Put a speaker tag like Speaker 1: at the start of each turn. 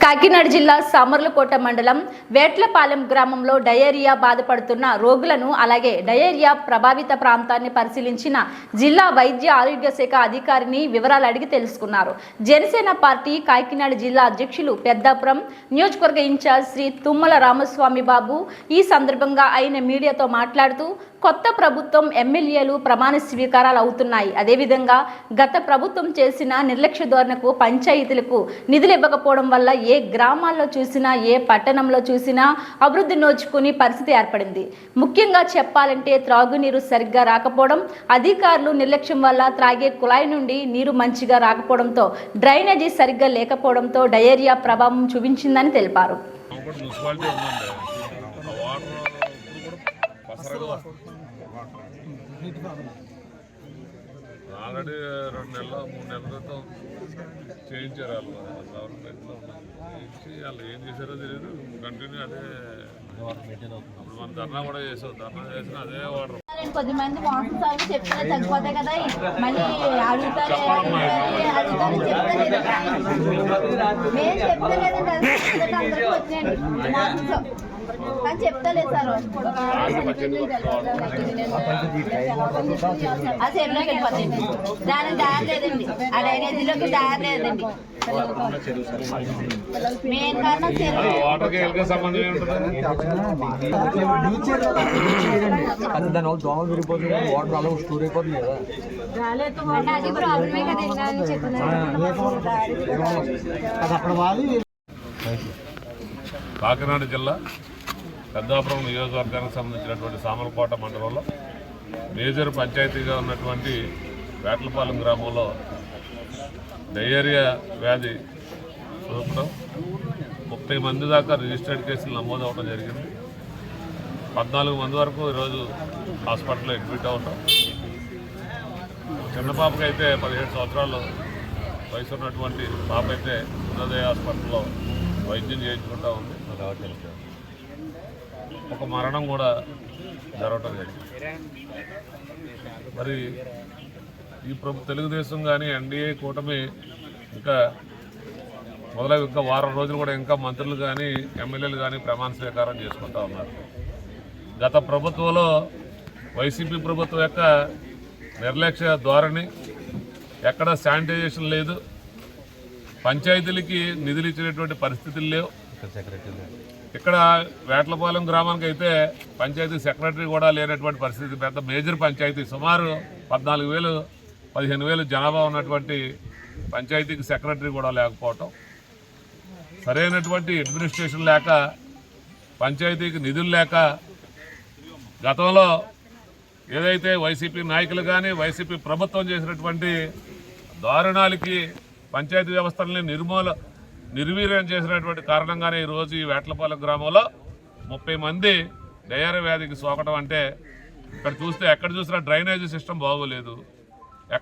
Speaker 1: కాకినాడ జిల్లా సామర్లకోట మండలం వేట్లపాలెం గ్రామంలో డయేరియా బాధపడుతున్న రోగులను అలాగే డయేరియా ప్రభావిత ప్రాంతాన్ని పరిశీలించిన జిల్లా వైద్య ఆరోగ్య శాఖ అధికారిని వివరాలు అడిగి తెలుసుకున్నారు. జనసేన పార్టీ కాకినాడ జిల్లా అధ్యక్షులు పెద్దాపురం నియోజకవర్గ ఇన్ఛార్జ్ శ్రీ తుమ్మల రామస్వామి బాబు ఈ సందర్భంగా ఆయన మీడియాతో మాట్లాడుతూ కొత్త ప్రభుత్వం ఎమ్మెల్యేలు ప్రమాణ స్వీకారాలు అవుతున్నాయి. అదేవిధంగా గత ప్రభుత్వం చేసిన నిర్లక్ష్య ధోరణకు పంచాయతీలకు నిధులు ఇవ్వకపోవడం వల్ల ఏ గ్రామాల్లో చూసినా ఏ పట్టణంలో చూసినా అభివృద్ధి నోచుకుని పరిస్థితి ఏర్పడింది. ముఖ్యంగా చెప్పాలంటే త్రాగునీరు సరిగ్గా రాకపోవడం, అధికారులు నిర్లక్ష్యం వల్ల త్రాగే కుళాయి నుండి నీరు మంచిగా రాకపోవడంతో డ్రైనేజీ సరిగ్గా లేకపోవడంతో డయేరియా ప్రభావం చూపించిందని తెలిపారు.
Speaker 2: ఆల్రెడీ 2 నెలలు 3 నెలల క్రితం చేయించారు. వాళ్ళు గవర్నమెంట్లో చేయించి వాళ్ళు ఏం చేశారో తెలియదు. కంటిన్యూ అదే అప్పుడు మనం ధర్నా కూడా చేసాం. ధర్నా చేసిన అదే వాటర్.
Speaker 3: కొద్దిమంది మోసం సాగు చెప్తే తగ్గిపోతాయి కదా, మళ్ళీ అడుగుతారు అందరికీ వచ్చేయండి కానీ చెప్తలేదు సార్. ఆ చెరువులోకి వెళ్ళిపోతాయండి, దానికి దారి లేదండి, ఆ డ్రైనేజీలోకి దారి లేదండి. మెయిన్ కారణం అది ప్రాబ్లమే కదండి చెప్తున్నాను.
Speaker 2: కాకినాడ జిల్లా పెద్దాపురం నియోజకవర్గానికి సంబంధించినటువంటి సామర్లకోట మండలంలో మేజర్ పంచాయతీగా ఉన్నటువంటి వేట్లపాలెం గ్రామంలో డయేరియా వ్యాధి సోకడం 30 మంది దాకా రిజిస్టర్డ్ కేసులు నమోదవడం జరిగింది. 14 మంది వరకు ఈరోజు హాస్పిటల్లో అడ్మిట్ అవటం. చిన్న పాపకైతే 17 సంవత్సరాలు వయసు ఉన్నటువంటి పాప అయితే ఉన్నదయ హాస్పిటల్లో వైద్యం చేయించుకుంటూ ఉంది. ఒక మరణం కూడా జరగటం జరిగింది. మరి ఈ తెలుగుదేశం కానీ ఎన్డీఏ కూటమి ఇంకా ఇంకా వారం రోజులు కూడా ఇంకా మంత్రులు కానీ ఎమ్మెల్యేలు కానీ ప్రమాణ స్వీకారం చేసుకుంటూ ఉన్నారు. గత ప్రభుత్వంలో వైసీపీ ప్రభుత్వం యొక్క నిర్లక్ష్య ధోరణి, ఎక్కడ శానిటైజేషన్ లేదు, పంచాయతీలకి నిధులు ఇచ్చినటువంటి పరిస్థితులు లేవు. ఇక్కడ వేట్లపాలెం గ్రామానికి అయితే పంచాయతీ సెక్రటరీ కూడా లేనటువంటి పరిస్థితి. పెద్ద మేజర్ పంచాయతీ, సుమారు 14,000 15,000 జనాభా ఉన్నటువంటి పంచాయతీకి సెక్రటరీ కూడా లేకపోవటం, సరైనటువంటి అడ్మినిస్ట్రేషన్ లేక, పంచాయతీకి నిధులు లేక, గతంలో ఏదైతే వైసీపీ నాయకులు కానీ వైసీపీ ప్రభుత్వం చేసినటువంటి దారుణాలకి పంచాయతీ వ్యవస్థలని నిర్వీర్యం చేసినటువంటి కారణంగానే ఈరోజు ఈ వేట్లపాలెం గ్రామంలో 30 మంది డయేరియా వ్యాధికి సోకడం. అంటే ఇక్కడ చూస్తే ఎక్కడ చూసినా డ్రైనేజీ సిస్టమ్ బాగోలేదు.